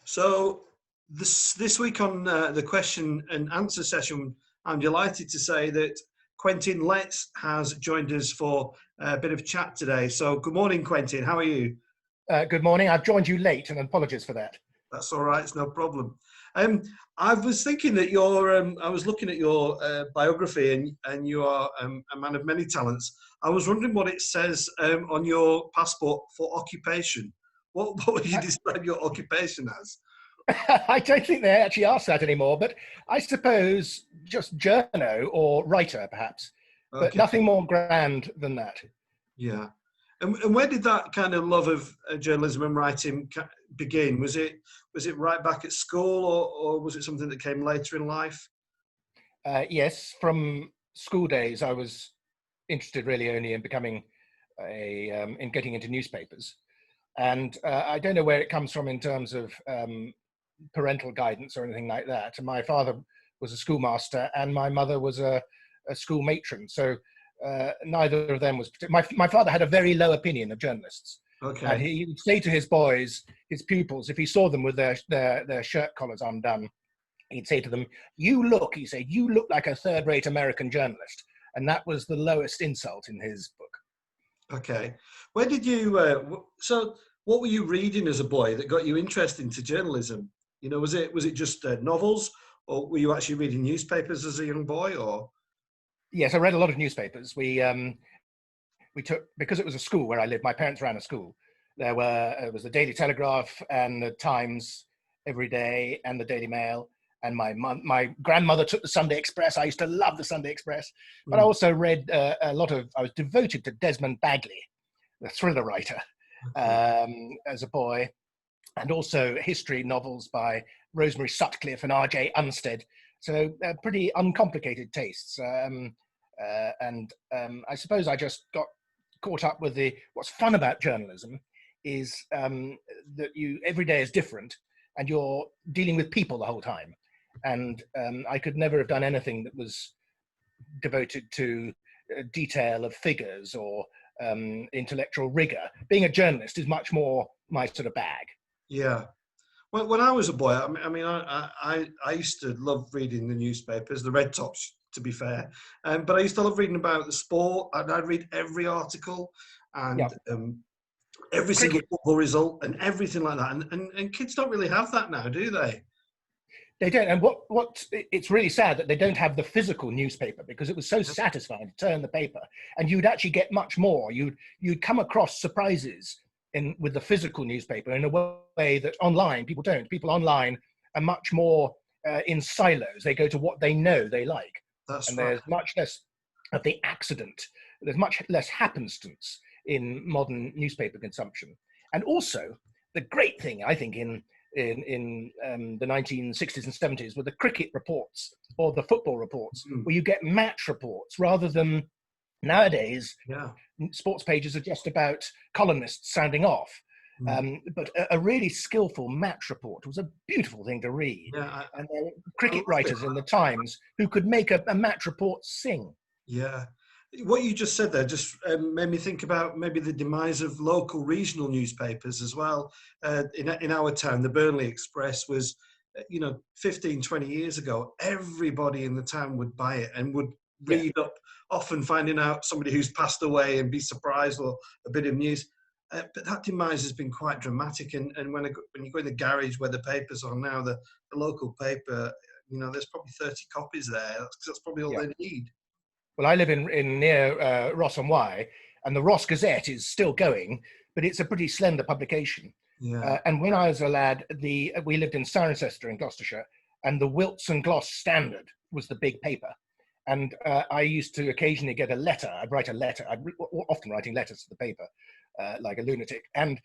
So this week on the question and answer session, I'm delighted to say that Quentin Letts has joined us for a bit of chat today. So good morning, Quentin. How are you? Good morning. I've joined you late, and apologies for that. That's all right. It's no problem. I was thinking that I was looking at your biography, and you are a man of many talents. I was wondering what it says on your passport for occupation. What would you describe your occupation as? I don't think they actually ask that anymore, but I suppose just journo or writer, perhaps, but Okay. nothing more grand than that. Yeah. And where did that kind of love of journalism and writing begin? Was it right back at school, or was it something that came later in life? Yes, from school days, I was interested really only in becoming in getting into newspapers. And I don't know where it comes from in terms of parental guidance or anything like that. My father was a schoolmaster and my mother was a school matron. So neither of them was. My father had a very low opinion of journalists. Okay. And he would say to his boys, his pupils, if he saw them with their shirt collars undone, he'd say to them, he said, you look like a third-rate American journalist. And that was the lowest insult in his book. Okay. Where did you, so what were you reading as a boy that got you interested into journalism? You know, was it just novels, or were you actually reading newspapers as a young boy, or? Yes, I read a lot of newspapers. We took, because it was a school where I lived, my parents ran a school. It was the Daily Telegraph and the Times every day and the Daily Mail. And my grandmother took the Sunday Express. I used to love the Sunday Express. But I also read I was devoted to Desmond Bagley, the thriller writer, as a boy, and also history novels by Rosemary Sutcliffe and R.J. Unstead. So pretty uncomplicated tastes. And I suppose I just got caught up with what's fun about journalism is that every day is different and you're dealing with people the whole time. And I could never have done anything that was devoted to detail of figures or intellectual rigor. Being a journalist is much more my sort of bag. Yeah. Well, when I was a boy, I used to love reading the newspapers, the red tops, to be fair. But I used to love reading about the sport, and I'd read every article and every single football result and everything like that. And kids don't really have that now, do they? They don't. And it's really sad that they don't have the physical newspaper, because it was so satisfying to turn the paper and you'd actually get much more. You'd come across surprises with the physical newspaper in a way that online people don't. People online are much more in silos. They go to what they know they like. That's and right. There's much less of the accident. There's much less happenstance in modern newspaper consumption. And also, the great thing, I think, in the 1960s and 70s were the cricket reports or the football reports, where you get match reports rather than nowadays. Sports pages are just about columnists sounding off. But a really skillful match report was a beautiful thing to read. And there were cricket writers in the Times who could make a match report sing. Yeah. What you just said there just made me think about maybe the demise of local regional newspapers as well. In our town, the Burnley Express was, 15, 20 years ago, everybody in the town would buy it and would read up, often finding out somebody who's passed away and be surprised, or a bit of news. But that demise has been quite dramatic. And when you go in the garage where the papers are now, the local paper, there's probably 30 copies there. That's probably all they need. Well, I live in near Ross-on-Wye, and the Ross Gazette is still going, but it's a pretty slender publication. And when I was a lad, we lived in Cirencester in Gloucestershire, and the Wilts and Gloss Standard was the big paper. And I used to occasionally get a letter. I'd write a letter. I'd often writing letters to the paper, like a lunatic. And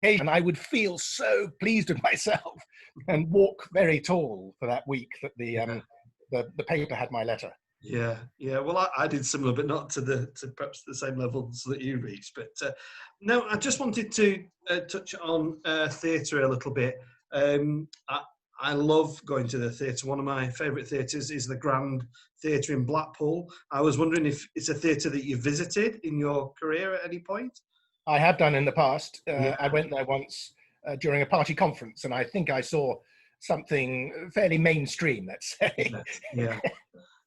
occasionally I would feel so pleased with myself and walk very tall for that week that the paper had my letter. Yeah. Well, I did similar, but not to perhaps the same levels that you reached. But no, I just wanted to touch on theatre a little bit. I love going to the theatre. One of my favourite theatres is the Grand Theatre in Blackpool. I was wondering if it's a theatre that you visited in your career at any point? I have done in the past. I went there once during a party conference, and I think I saw something fairly mainstream, let's say. Yeah.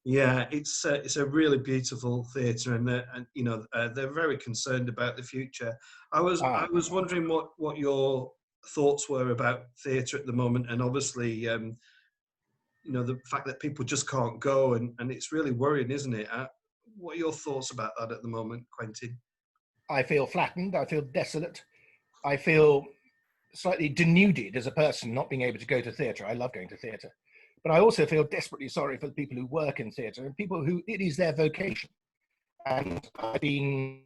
Yeah, it's a really beautiful theatre, and you know they're very concerned about the future. I was wondering what your thoughts were about theatre at the moment, and obviously you know the fact that people just can't go, and it's really worrying, isn't it? What are your thoughts about that at the moment, Quentin? I feel flattened. I feel desolate. I feel slightly denuded as a person, not being able to go to theatre. I love going to theatre. But I also feel desperately sorry for the people who work in theatre and people who it is their vocation. And I've been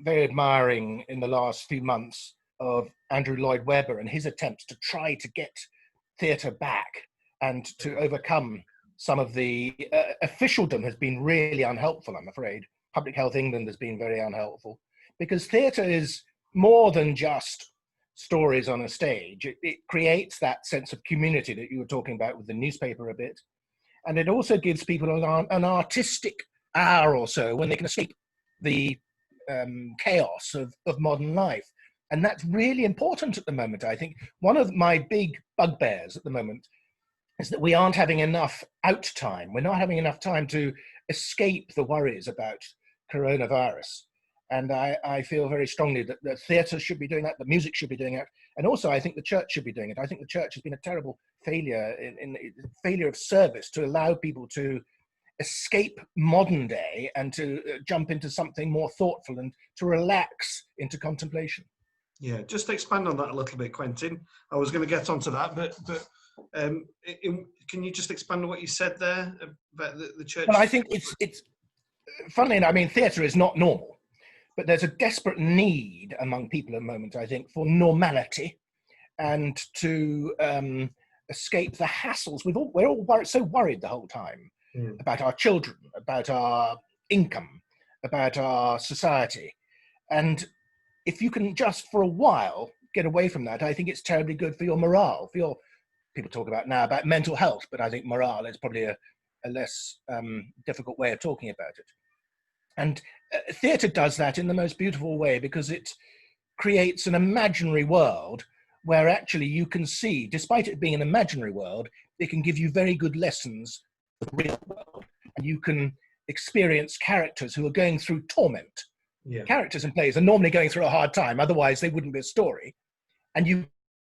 very admiring in the last few months of Andrew Lloyd Webber and his attempts to try to get theatre back and to overcome some of the officialdom has been really unhelpful, I'm afraid. Public Health England has been very unhelpful because theatre is more than just stories on a stage. It creates that sense of community that you were talking about with the newspaper a bit. And it also gives people an artistic hour or so when they can escape the chaos of modern life. And that's really important at the moment, I think. One of my big bugbears at the moment is that we aren't having enough out time. We're not having enough time to escape the worries about coronavirus. And I feel very strongly that the theatre should be doing that, the music should be doing it, and also I think the church should be doing it. I think the church has been a terrible failure in failure of service to allow people to escape modern day and to jump into something more thoughtful and to relax into contemplation. Yeah, just expand on that a little bit, Quentin. I was going to get onto that, but can you just expand on what you said there about the church? Well, I think it's funnily enough, I mean, theatre is not normal. But there's a desperate need among people at the moment, I think, for normality and to escape the hassles. We're all so worried the whole time about our children, about our income, about our society. And if you can just for a while get away from that, I think it's terribly good for your morale, for your, people talk about now about mental health, but I think morale is probably a less difficult way of talking about it. And theatre does that in the most beautiful way because it creates an imaginary world where actually you can see, despite it being an imaginary world, it can give you very good lessons of the real world. And you can experience characters who are going through torment. Yeah. Characters in plays are normally going through a hard time, otherwise they wouldn't be a story. And you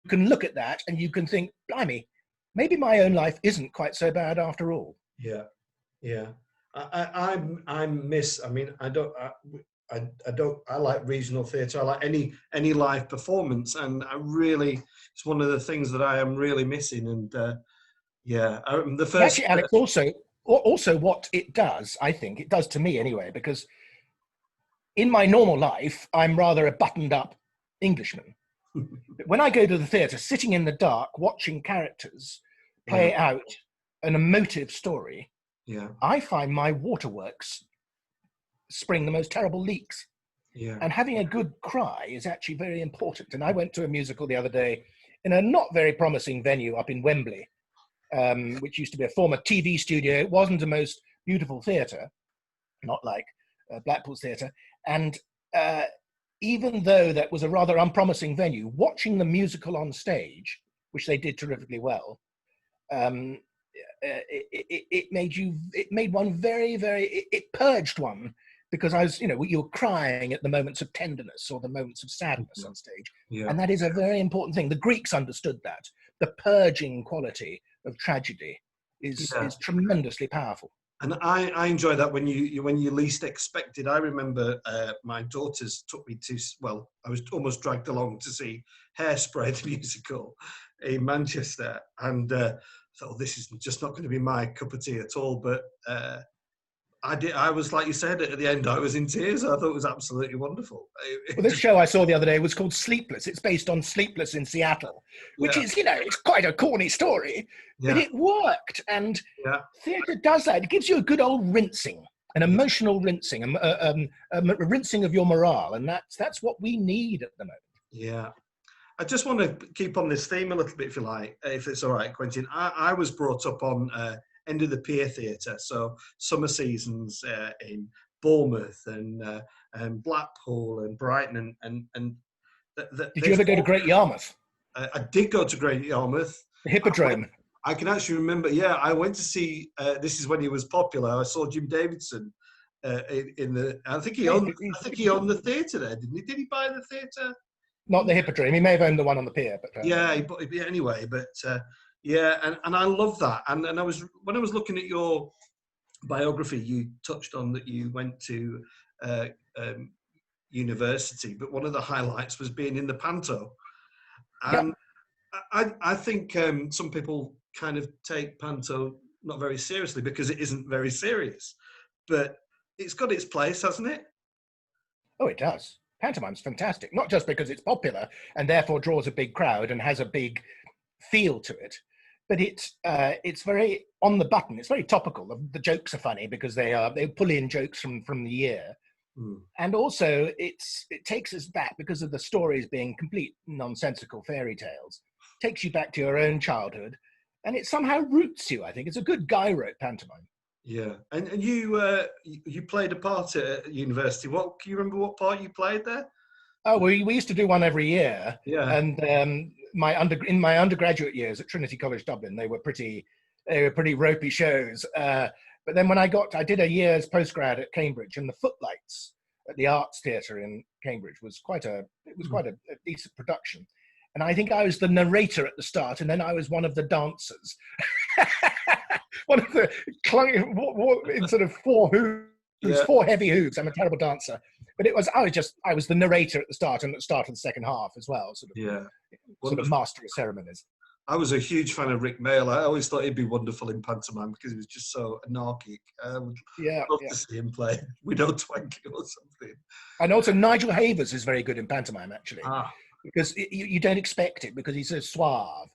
can look at that and you can think, blimey, maybe my own life isn't quite so bad after all. Yeah, yeah. I like regional theatre. I like any live performance, and it's one of the things that I am really missing. And the first. Actually, Alex, also what it does, I think it does to me anyway, because in my normal life I'm rather a buttoned-up Englishman. But when I go to the theatre, sitting in the dark, watching characters play out an emotive story. Yeah, I find my waterworks spring the most terrible leaks. Yeah. And having a good cry is actually very important. And I went to a musical the other day in a not very promising venue up in Wembley, which used to be a former TV studio. It wasn't the most beautiful theatre, not like Blackpool's theatre. And even though that was a rather unpromising venue, watching the musical on stage, which they did terrifically well, it made one very, very, it purged one, because you were crying at the moments of tenderness or the moments of sadness on stage. Yeah. And that is a very important thing. The Greeks understood that. The purging quality of tragedy is tremendously powerful. And I enjoy that when you least expected. I remember my daughters took me to, I was almost dragged along to see Hairspray, the musical, in Manchester. And thought, this is just not going to be my cup of tea at all. But I was, like you said, at the end, I was in tears. I thought it was absolutely wonderful. Well, this show I saw the other day was called Sleepless. It's based on Sleepless in Seattle, which is, it's quite a corny story, but it worked. And theatre does that. It gives you a good old rinsing, an emotional rinsing, a rinsing of your morale. And that's what we need at the moment. Yeah. I just want to keep on this theme a little bit, if you like, if it's all right, Quentin. I was brought up on end of the Pier Theatre, so summer seasons in Bournemouth and Blackpool and Brighton and did you ever go to Great Yarmouth? I did go to Great Yarmouth. The Hippodrome. I can actually remember. Yeah, I went to see. This is when he was popular. I saw Jim Davidson in the. I think he owned. I think he owned the theatre there, didn't he? Did he buy the theatre? Not the Hippodrome. He may have owned the one on the pier, but yeah. Anyway, but yeah, and I love that. And I was when I was looking at your biography, you touched on that you went to university, but one of the highlights was being in the panto. And I think some people kind of take panto not very seriously because it isn't very serious, but it's got its place, hasn't it? Oh, it does. Pantomime's fantastic, not just because it's popular and therefore draws a big crowd and has a big feel to it, but it's very on the button. It's very topical. The jokes are funny because they pull in jokes from the year. And also it takes us back because of the stories being complete nonsensical fairy tales, takes you back to your own childhood, and it somehow roots you. I think it's a good guy wrote pantomime. Yeah, and you played a part at university. What can you remember? What part you played there? Oh, we used to do one every year. Yeah. And in my undergraduate years at Trinity College Dublin, they were pretty ropey shows. But then when I did a year's postgrad at Cambridge, and the Footlights at the Arts Theatre in Cambridge was quite a decent production. And I think I was the narrator at the start, and then I was one of the dancers. One of the in sort of four heavy hooves. I'm a terrible dancer, but I was the narrator at the start and at the start of the second half as well. Sort of master of ceremonies. I was a huge fan of Rick Mayall. I always thought he'd be wonderful in pantomime because he was just so anarchic. I would love to see him play Widow Twankey or something. And also Nigel Havers is very good in pantomime, actually, because you don't expect it because he's so suave,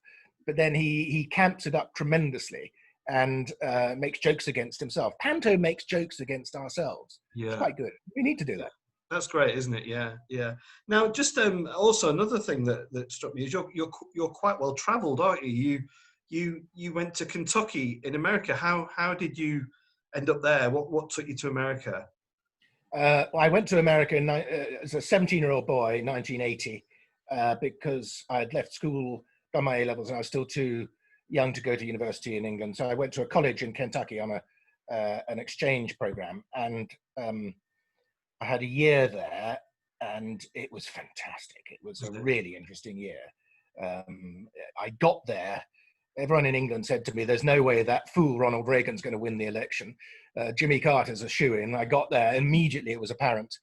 but then he camps it up tremendously and makes jokes against himself. Panto makes jokes against ourselves. Yeah. It's quite good. We need to do that. That's great, isn't it? Yeah, yeah. Now, just also another thing that struck me is you're quite well travelled, aren't you? You went to Kentucky in America. How did you end up there? What took you to America? I went to America as a 17-year-old boy, 1980, because I had left school, done my A-levels, and I was still too young to go to university in England. So I went to a college in Kentucky on an exchange program, and I had a year there, and it was fantastic. It was a really interesting year. I got there. Everyone in England said to me, there's no way that fool Ronald Reagan's going to win the election. Jimmy Carter's a shoo-in. I got there. Immediately it was apparent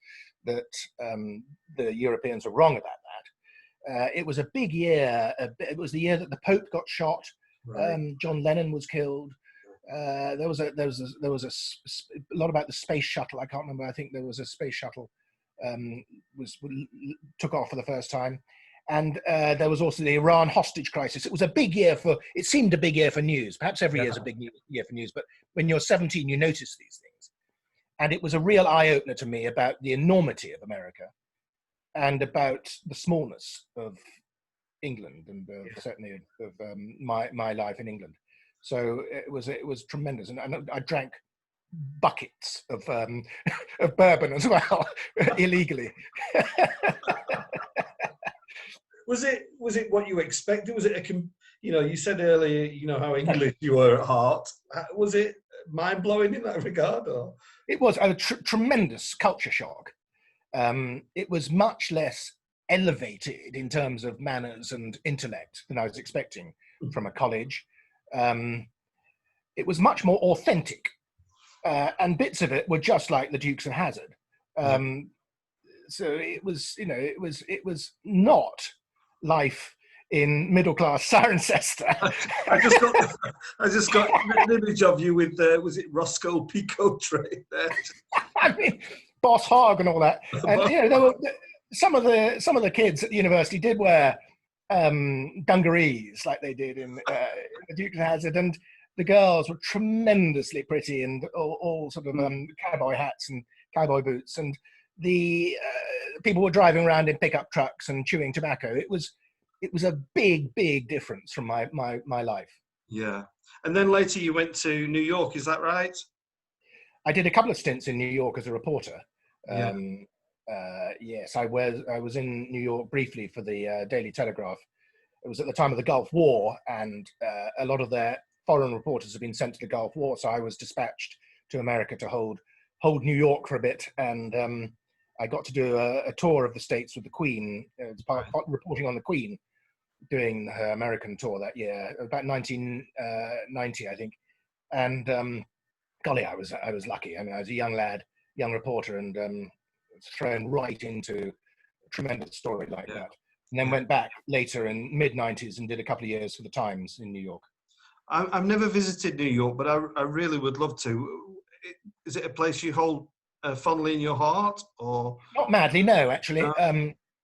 that the Europeans were wrong about that. It was a big year. It was the year that the Pope got shot. Right. John Lennon was killed. There was a lot about the space shuttle. I can't remember. I think there was a space shuttle took off for the first time, and there was also the Iran hostage crisis. It was a big year it seemed a big year for news. Perhaps every year is a big year for news, but when you're 17, you notice these things. And it was a real eye-opener to me about the enormity of America and about the smallness of England and certainly of my life in England. So it was tremendous, and I drank buckets of bourbon as well, illegally. Was it what you expected? Was it you said earlier, how English you were at heart. Was it mind blowing in that regard, or? It was a tremendous culture shock. It was much less elevated in terms of manners and intellect than I was expecting from a college. It was much more authentic, and bits of it were just like the Dukes of Hazzard. So it was not life in middle-class Cirencester. I just got an image of you with was it Roscoe Pico tray there? I mean, Boss Hogg and all that. And there were some of the kids at the university did wear dungarees like they did in the Dukes of Hazzard, and the girls were tremendously pretty and all sort of cowboy hats and cowboy boots, and the people were driving around in pickup trucks and chewing tobacco. It was a big difference from my life. Yeah. And then later you went to New York, is that right? I did a couple of stints in New York as a reporter. Yes, I was in New York briefly for the Daily Telegraph, it was at the time of the Gulf War, and a lot of their foreign reporters had been sent to the Gulf War. So I was dispatched to America to hold New York for a bit, and I got to do a tour of the States with the Queen, reporting on the Queen, doing her American tour that year, about 1990, I think. And golly, I was lucky. I mean, I was a young lad, young reporter, and thrown right into a tremendous story like that. And then went back later in mid-90s and did a couple of years for the Times in New York. I've never visited New York, but I really would love to. Is it a place you hold fondly in your heart, or not madly? No, actually,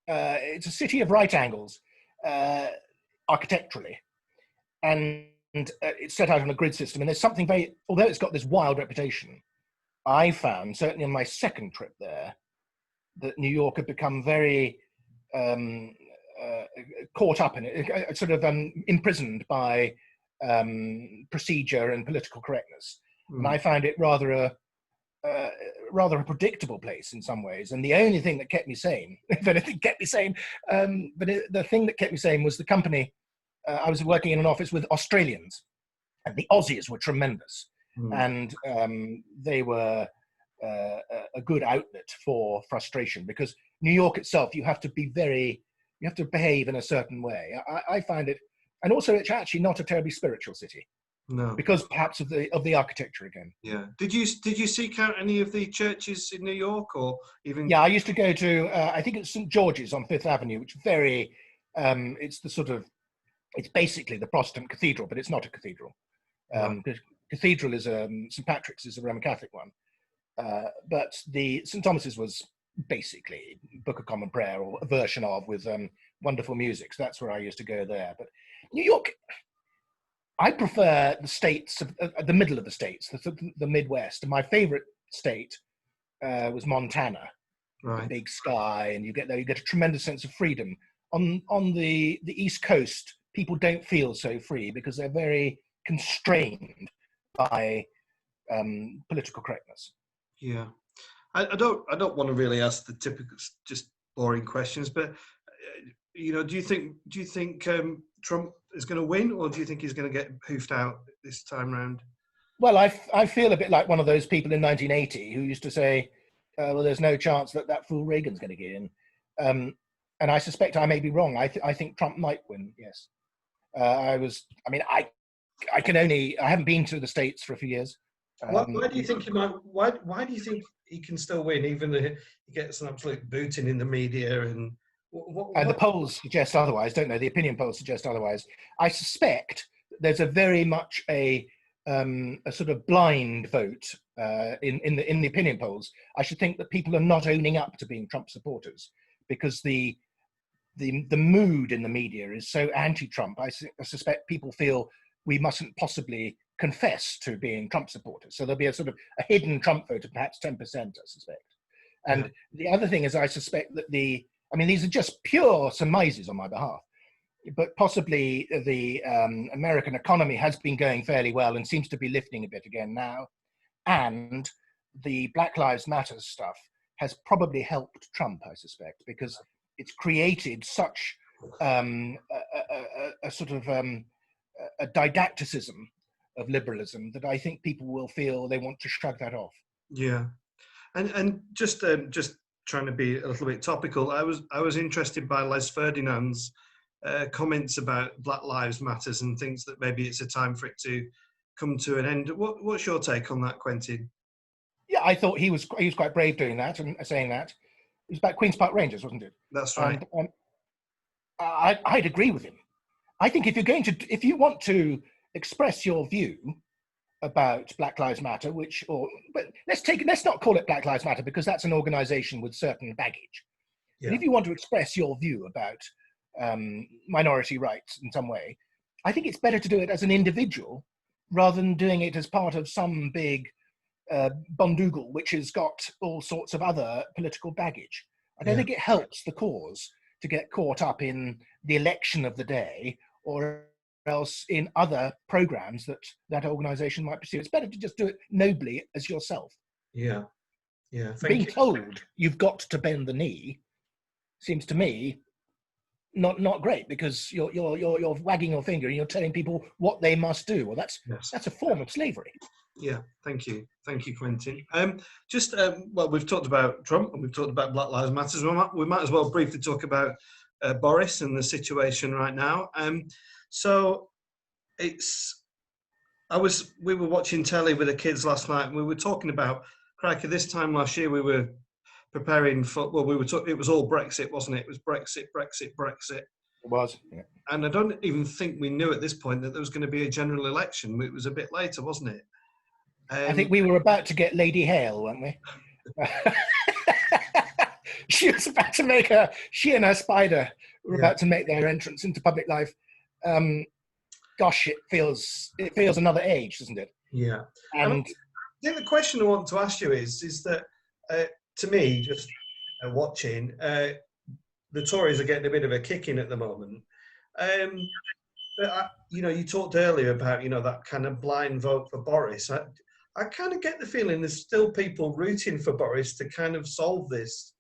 it's a city of right angles, architecturally, and it's set out on a grid system. And there's something very, although it's got this wild reputation, I found certainly on my second trip there that New York had become very caught up in it, sort of imprisoned by procedure and political correctness. And I found it rather a predictable place in some ways. And the only thing that kept me sane, if anything kept me sane, the thing that kept me sane was the company. I was working in an office with Australians, and the Aussies were tremendous. And they were a good outlet for frustration, because New York itself, you have to behave in a certain way. I find it, and also it's actually not a terribly spiritual city. No, because perhaps of the architecture again. Yeah. Did you seek out any of the churches in New York, or even? Yeah, I used to go to I think it's St. George's on Fifth Avenue, which very it's the sort of, it's basically the Protestant cathedral, but it's not a cathedral. The cathedral is St. Patrick's is a Roman Catholic one, but the St. Thomas's was basically Book of Common Prayer, or a version of, with wonderful music. So that's where I used to go there. But New York, I prefer the states, the middle of the states, the Midwest. And my favorite state was Montana. Right. The big sky, and you get a tremendous sense of freedom. On the East Coast, people don't feel so free because they're very constrained by political correctness. Yeah, I don't want to really ask the typical just boring questions, but do you think Trump is going to win, or do you think he's going to get hoofed out this time round? Well, I feel a bit like one of those people in 1980 who used to say, well, there's no chance that fool Reagan's going to get in. And I suspect I may be wrong. I think Trump might win, yes. I haven't been to the States for a few years. Why do you think he might? Why do you think he can still win, even though he gets an absolute booting in the media? And the polls suggest otherwise, don't they? The opinion polls suggest otherwise. I suspect there's a very much a sort of blind vote in the opinion polls. I should think that people are not owning up to being Trump supporters, because the mood in the media is so anti-Trump. I suspect people feel we mustn't possibly confess to being Trump supporters. So there'll be a sort of a hidden Trump vote of perhaps 10%, I suspect. And the other thing is, I suspect that these are just pure surmises on my behalf, but possibly the American economy has been going fairly well and seems to be lifting a bit again now. And the Black Lives Matter stuff has probably helped Trump, I suspect, because it's created such a sort of a didacticism of liberalism that I think people will feel they want to shrug that off. Yeah, and just trying to be a little bit topical, I was interested by Les Ferdinand's comments about Black Lives Matters and thinks that maybe it's a time for it to come to an end. What's your take on that, Quentin? Yeah, I thought he was quite brave doing that and saying that. It was about Queen's Park Rangers, wasn't it? That's right. And, I'd agree with him. I think if you want to express your view about Black Lives Matter, but let's not call it Black Lives Matter, because that's an organization with certain baggage. Yeah. But if you want to express your view about minority rights in some way, I think it's better to do it as an individual rather than doing it as part of some big bondoogle which has got all sorts of other political baggage. I don't think it helps the cause to get caught up in the election of the day, or else in other programs that organization might pursue. It's better to just do it nobly as yourself. Yeah. Being told you've got to bend the knee seems to me not great, because you're wagging your finger and you're telling people what they must do. Well, Yes. that's a form of slavery. Yeah, thank you, Quentin. Well, we've talked about Trump and we've talked about Black Lives Matter. We might as well briefly talk about Boris and the situation right now. So we were watching telly with the kids last night, and we were talking about, crikey, this time last year we were preparing for. Well, it was all Brexit, wasn't it? It was Brexit, Brexit, Brexit. It was, yeah. And I don't even think we knew at this point that there was going to be a general election. It was a bit later, wasn't it? I think we were about to get Lady Hale, weren't we? She was about to she and her spider were about to make their entrance into public life. Gosh, it feels another age, doesn't it? Yeah. And I think the question I want to ask you is that, to me, just watching, the Tories are getting a bit of a kick in at the moment. But you talked earlier about that kind of blind vote for Boris. I kind of get the feeling there's still people rooting for Boris to kind of solve this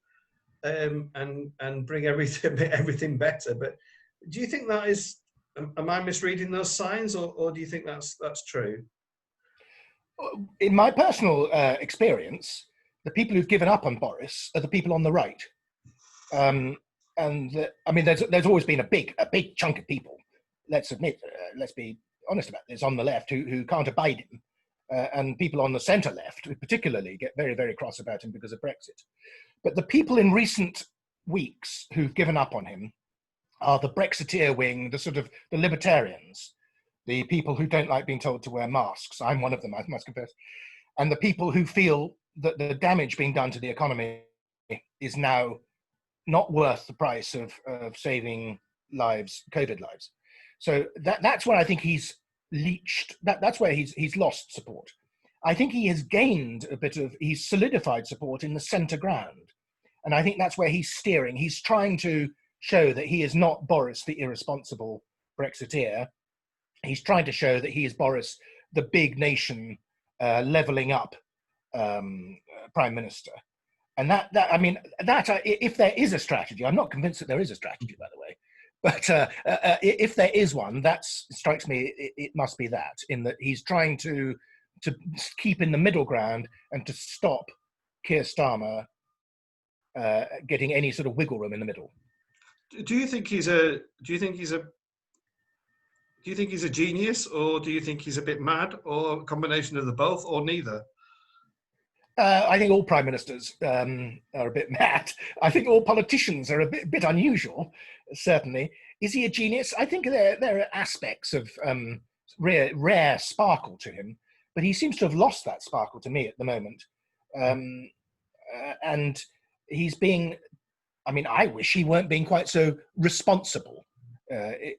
and bring everything better. But do you think that is? Am I misreading those signs, or do you think that's true? In my personal experience, the people who've given up on Boris are the people on the right. I mean, there's always been a big chunk of people. Let's be honest about this, on the left who can't abide him. And people on the centre left, who particularly, get very, very cross about him because of Brexit. But the people in recent weeks who've given up on him are the Brexiteer wing, the libertarians, the people who don't like being told to wear masks. I'm one of them, I must confess. And the people who feel that the damage being done to the economy is now not worth the price of saving lives, COVID lives. So that's where I think he's leached, that's where he's lost support. I think he has gained he's solidified support in the centre ground. And I think that's where he's steering. He's trying to show that he is not Boris, the irresponsible Brexiteer. He's trying to show that he is Boris, the big nation, levelling up Prime Minister. And if there is a strategy, I'm not convinced that there is a strategy, by the way. But if there is one, that strikes me, it must be that, in that he's trying to keep in the middle ground and to stop Keir Starmer getting any sort of wiggle room in the middle. Do you think he's a genius, or do you think he's a bit mad, or a combination of the both, or neither? I think all prime ministers are a bit mad. I think all politicians are a bit unusual, certainly. Is he a genius? I think there are aspects of rare sparkle to him, but he seems to have lost that sparkle to me at the moment. And he's being, I wish he weren't being quite so responsible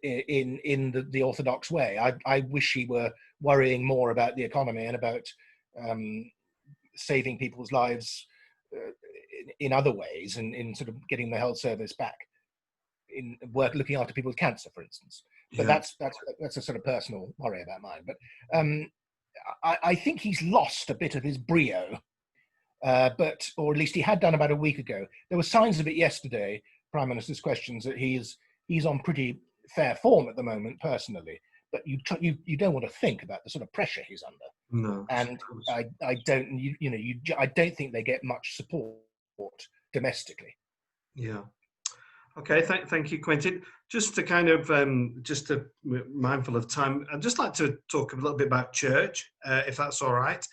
in the orthodox way. I wish he were worrying more about the economy and about saving people's lives in other ways, and in sort of getting the health service back, in work looking after people with cancer, for instance. But Yeah. that's a sort of personal worry about mine. But I think he's lost a bit of his brio, or at least he had done about a week ago. There were signs of it yesterday, Prime Minister's questions, that he's on pretty fair form at the moment, personally. But you don't want to think about the sort of pressure he's under. No. And I don't think they get much support domestically. Yeah. Okay. Thank you, Quentin. Just to kind of mindful of time, I'd just like to talk a little bit about church, if that's all right.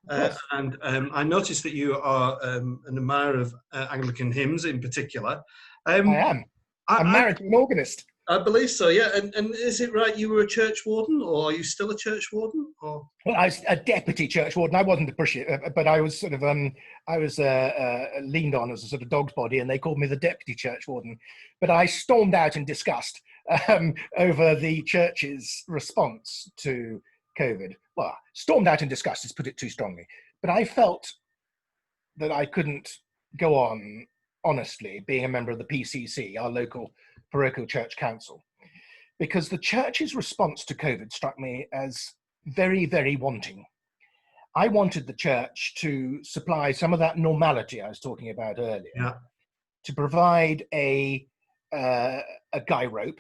And I noticed that you are an admirer of Anglican hymns in particular. I am. I'm married to an organist. I believe so, yeah. And is it right you were a church warden, or are you still a church warden? Or? Well, I was a deputy church warden. I wasn't to push it, but I was sort of leaned on as a sort of dog's body, and they called me the deputy church warden. But I stormed out in disgust over the church's response to COVID. Well, stormed out in disgust is put it too strongly. But I felt that I couldn't go on honestly being a member of the PCC, our local parochial church council, because the church's response to COVID struck me as very, very wanting. I wanted the church to supply some of that normality I was talking about earlier, to provide a a guy rope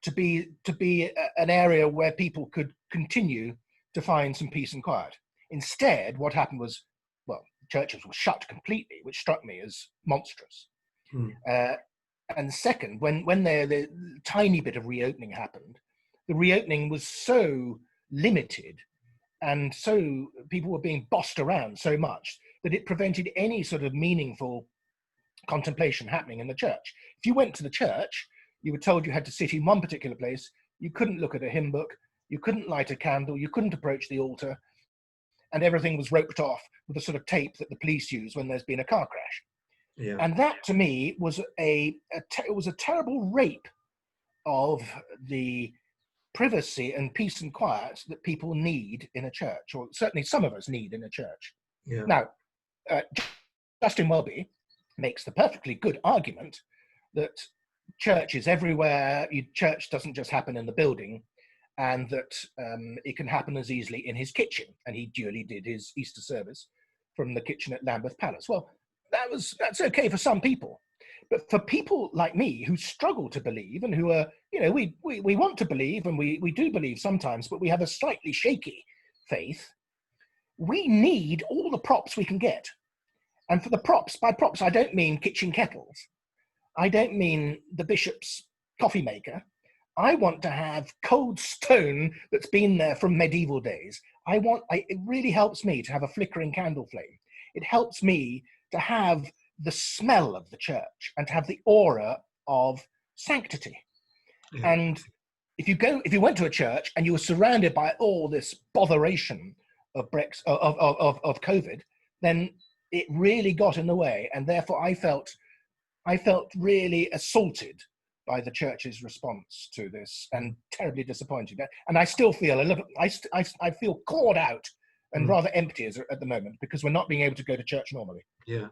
to be an area where people could continue to find some peace and quiet. Instead, what happened was, well, churches were shut completely, which struck me as monstrous. And second, when the tiny bit of reopening happened, the reopening was so limited, and so people were being bossed around so much that it prevented any sort of meaningful contemplation happening in the church. If you went to the church, you were told you had to sit in one particular place. You couldn't look at a hymn book. You couldn't light a candle. You couldn't approach the altar. And everything was roped off with the sort of tape that the police use when there's been a car crash. Yeah. And that, to me, was it was a terrible rape of the privacy and peace and quiet that people need in a church, or certainly some of us need in a church. Yeah. Now, Justin Welby makes the perfectly good argument that church is everywhere. Church doesn't just happen in the building, and that it can happen as easily in his kitchen. And he duly did his Easter service from the kitchen at Lambeth Palace. Well, that's okay for some people, but for people like me who struggle to believe, and who are, we want to believe, and we do believe sometimes, but we have a slightly shaky faith. We need all the props we can get. And for the props, by props, I don't mean kitchen kettles. I don't mean the bishop's coffee maker. I want to have cold stone that's been there from medieval days. It really helps me to have a flickering candle flame. It helps me to have the smell of the church and to have the aura of sanctity. Yeah. And if you went to a church and you were surrounded by all this botheration of COVID, then it really got in the way. And therefore I felt really assaulted by the church's response to this, and terribly disappointed. And I still feel I feel clawed out and rather empty at the moment, because we're not being able to go to church normally. Yeah.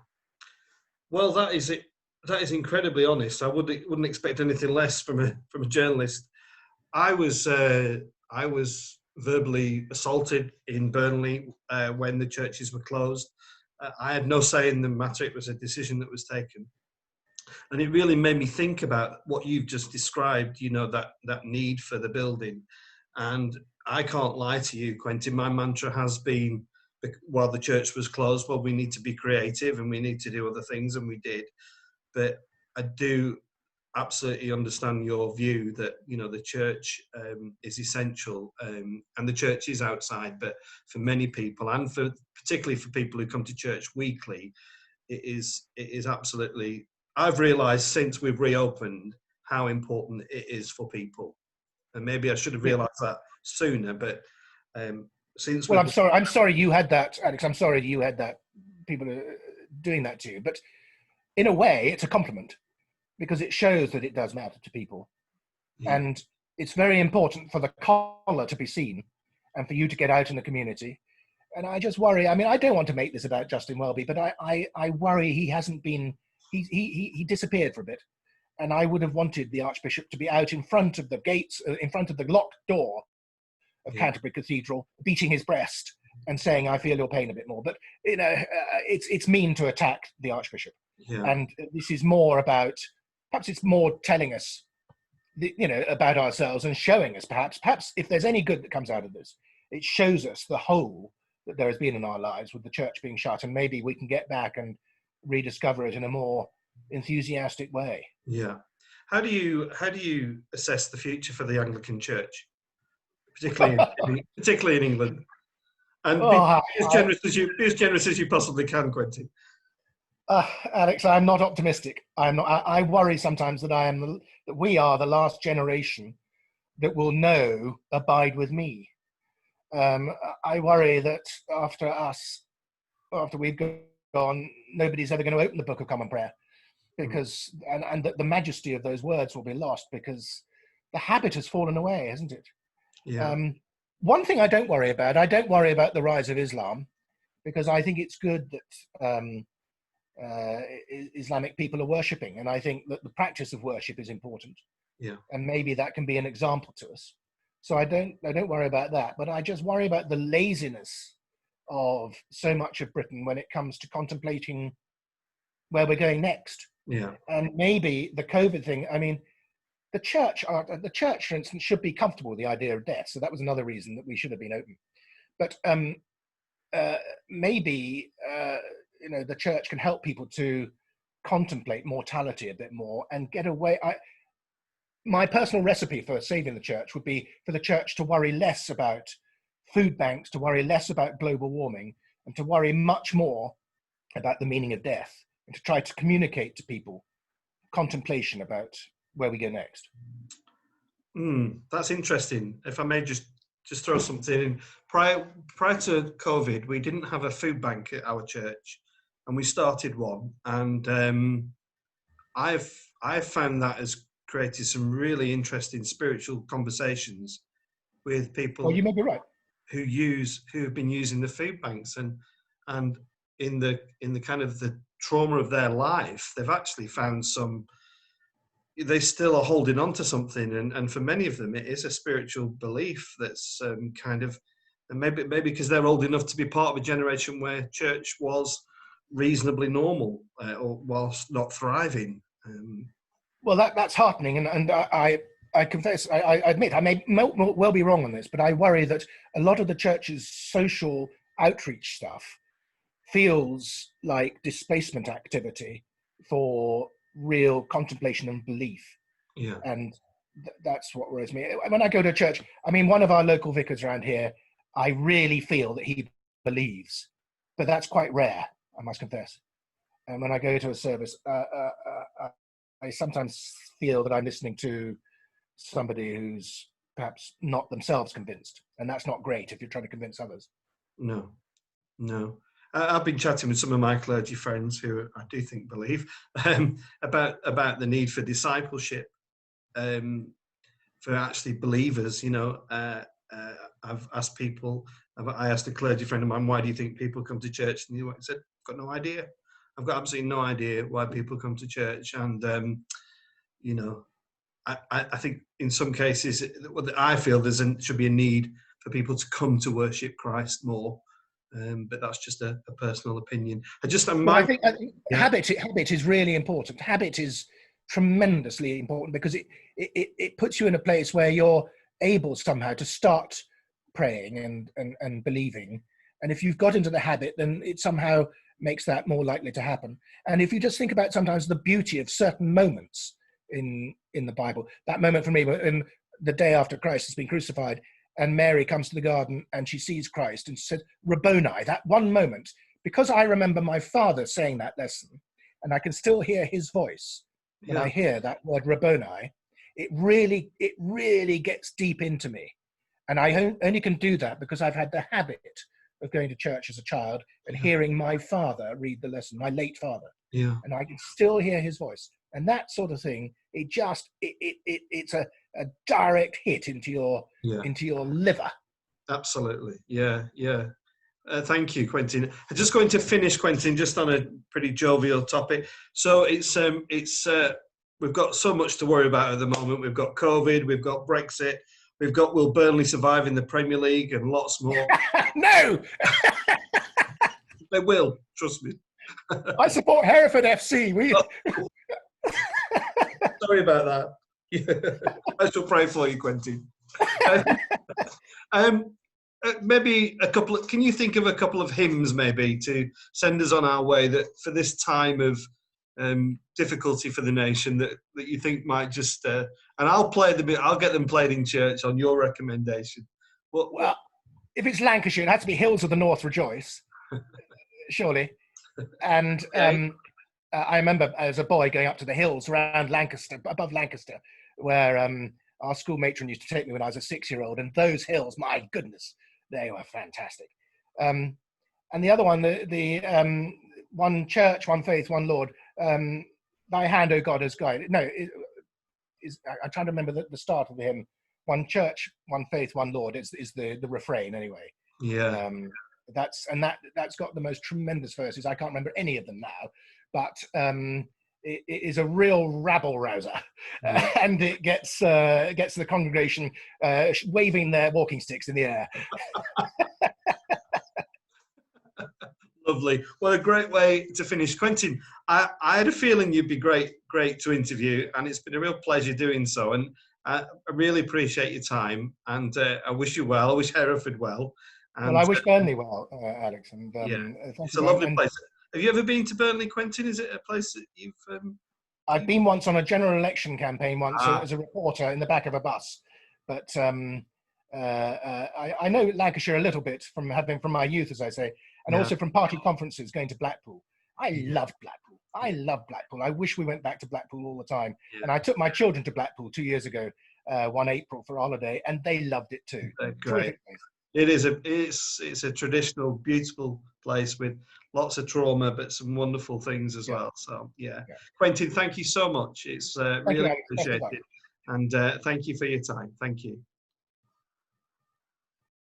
Well, that is it. That is incredibly honest. I wouldn't expect anything less from a journalist. I was verbally assaulted in Burnley when the churches were closed. I had no say in the matter. It was a decision that was taken. And it really made me think about what you've just described, that need for the building. And I can't lie to you, Quentin, my mantra has been, while the church was closed, well, we need to be creative and we need to do other things, and we did. But I do absolutely understand your view that, the church is essential, and the church is outside. But for many people, and particularly for people who come to church weekly, it is absolutely... I've realised since we've reopened how important it is for people, and maybe I should have realised that sooner. But since I'm sorry you had that, Alex. I'm sorry you had that. People are doing that to you, but in a way, it's a compliment, because it shows that it does matter to people, and it's very important for the collar to be seen, and for you to get out in the community. And I just worry. I mean, I don't want to make this about Justin Welby, but I worry he hasn't been. He disappeared for a bit, and I would have wanted the Archbishop to be out in front of the gates, in front of the locked door of Canterbury Cathedral, beating his breast and saying, "I feel your pain" a bit more. But it's mean to attack the Archbishop, and this is more about, perhaps it's more telling us, about ourselves and showing us, perhaps if there's any good that comes out of this, it shows us the hole that there has been in our lives with the church being shut, and maybe we can get back and rediscover it in a more enthusiastic way. Yeah. How do you assess the future for the Anglican Church, particularly in England? And be as generous as you possibly can, Quentin. Alex, I'm not optimistic. I'm not. I worry sometimes that we are the last generation that will know "Abide with me." I worry that after we've gone, nobody's ever going to open the Book of Common Prayer, because and that the majesty of those words will be lost, because the habit has fallen away, hasn't it? Yeah. One thing I don't worry about the rise of Islam, because I think it's good that Islamic people are worshipping, and I think that the practice of worship is important. Yeah. And maybe that can be an example to us. So I don't worry about that, but I just worry about the laziness of so much of Britain when it comes to contemplating where we're going next, Yeah. And maybe the COVID thing, I mean, the church, for instance, should be comfortable with the idea of death. So that was another reason that we should have been open. But maybe, the church can help people to contemplate mortality a bit more and get away. My personal recipe for saving the church would be for the church to worry less about food banks, to worry less about global warming, and to worry much more about the meaning of death, and to try to communicate to people contemplation about where we go next. That's interesting. If I may just throw something in. Prior to COVID, we didn't have a food bank at our church, and we started one. And I've found that has created some really interesting spiritual conversations with people. Well, you may be right. Who have been using the food banks, and in the kind of the trauma of their life, they've actually found they still are holding on to something, and for many of them it is a spiritual belief that's kind of, and maybe because they're old enough to be part of a generation where church was reasonably normal, or whilst not thriving. Well, that's heartening, and I confess, I admit I may well be wrong on this, but I worry that a lot of the church's social outreach stuff feels like displacement activity for real contemplation and belief. Yeah. And that's what worries me. When I go to a church, I mean, one of our local vicars around here, I really feel that he believes, but that's quite rare, I must confess. And when I go to a service, I sometimes feel that I'm listening to somebody who's perhaps not themselves convinced, and that's not great if you're trying to convince others. No. I've been chatting with some of my clergy friends who I do think believe about the need for discipleship, for actually believers. I've asked people. I asked a clergy friend of mine, "Why do you think people come to church?" And he said, "I've got no idea. I've got absolutely no idea why people come to church." And I think in some cases, I feel should be a need for people to come to worship Christ more. But that's just a personal opinion. I think habit is really important. Habit is tremendously important because it puts you in a place where you're able somehow to start praying and believing. And if you've got into the habit, then it somehow makes that more likely to happen. And if you just think about sometimes the beauty of certain moments in the Bible, that moment for me, in the day after Christ has been crucified, and Mary comes to the garden and she sees Christ and said, Rabboni, that one moment, because I remember my father saying that lesson, and I can still hear his voice when I hear that word Rabboni, it really gets deep into me. And I only can do that because I've had the habit of going to church as a child and hearing my father read the lesson, my late father. Yeah. And I can still hear his voice. And that sort of thing, it's a direct hit into your liver. Absolutely. Yeah. Thank you, Quentin. I'm just going to finish, Quentin, just on a pretty jovial topic. So we've got so much to worry about at the moment. We've got COVID, we've got Brexit, we've got will Burnley survive in the Premier League, and lots more. No! They will, trust me. I support Hereford FC. Sorry about that. I shall pray for you, Quentin. Maybe can you think of a couple of hymns maybe to send us on our way that for this time of difficulty for the nation that you think might just, and I'll get them played in church on your recommendation. Well, if it's Lancashire, it has to be Hills of the North Rejoice, surely. And I remember as a boy going up to the hills around Lancaster, above Lancaster, where our school matron used to take me when I was a 6-year-old. And those hills, my goodness, they were fantastic. And the other one, the one church, one faith, one Lord, thy hand, O God, has guided. No, I'm trying to remember the start of the hymn. One church, one faith, one Lord is the refrain anyway. Yeah. That's got the most tremendous verses. I can't remember any of them now, but it is a real rabble rouser, and it gets the congregation waving their walking sticks in the air. Lovely. Well, a great way to finish. Quentin, I had a feeling you'd be great to interview, and it's been a real pleasure doing so. And I really appreciate your time, and I wish you well. I wish Hereford well. Well, And I wish Burnley well, Alex, and yeah, thank it's you a very lovely much. place. Have you ever been to Burnley, Quentin? Is it a place that you've? I've been once on a general election campaign once Ah, as a reporter in the back of a bus, but I know Lancashire a little bit from having from my youth, as I say, and yeah, also from party conferences going to Blackpool. I yeah, loved Blackpool. I love Blackpool. I wish we went back to Blackpool all the time. yeah. And I took my children to Blackpool 2 years ago, one April for a holiday, and they loved it too. They're great. Terrific place. It is it's a traditional, beautiful place with lots of trauma, but some wonderful things as Yeah, well. So yeah, yeah. Quentin, thank you so much. It's Thank you, really Alex. Best of luck. appreciated, and thank you for your time. Thank you.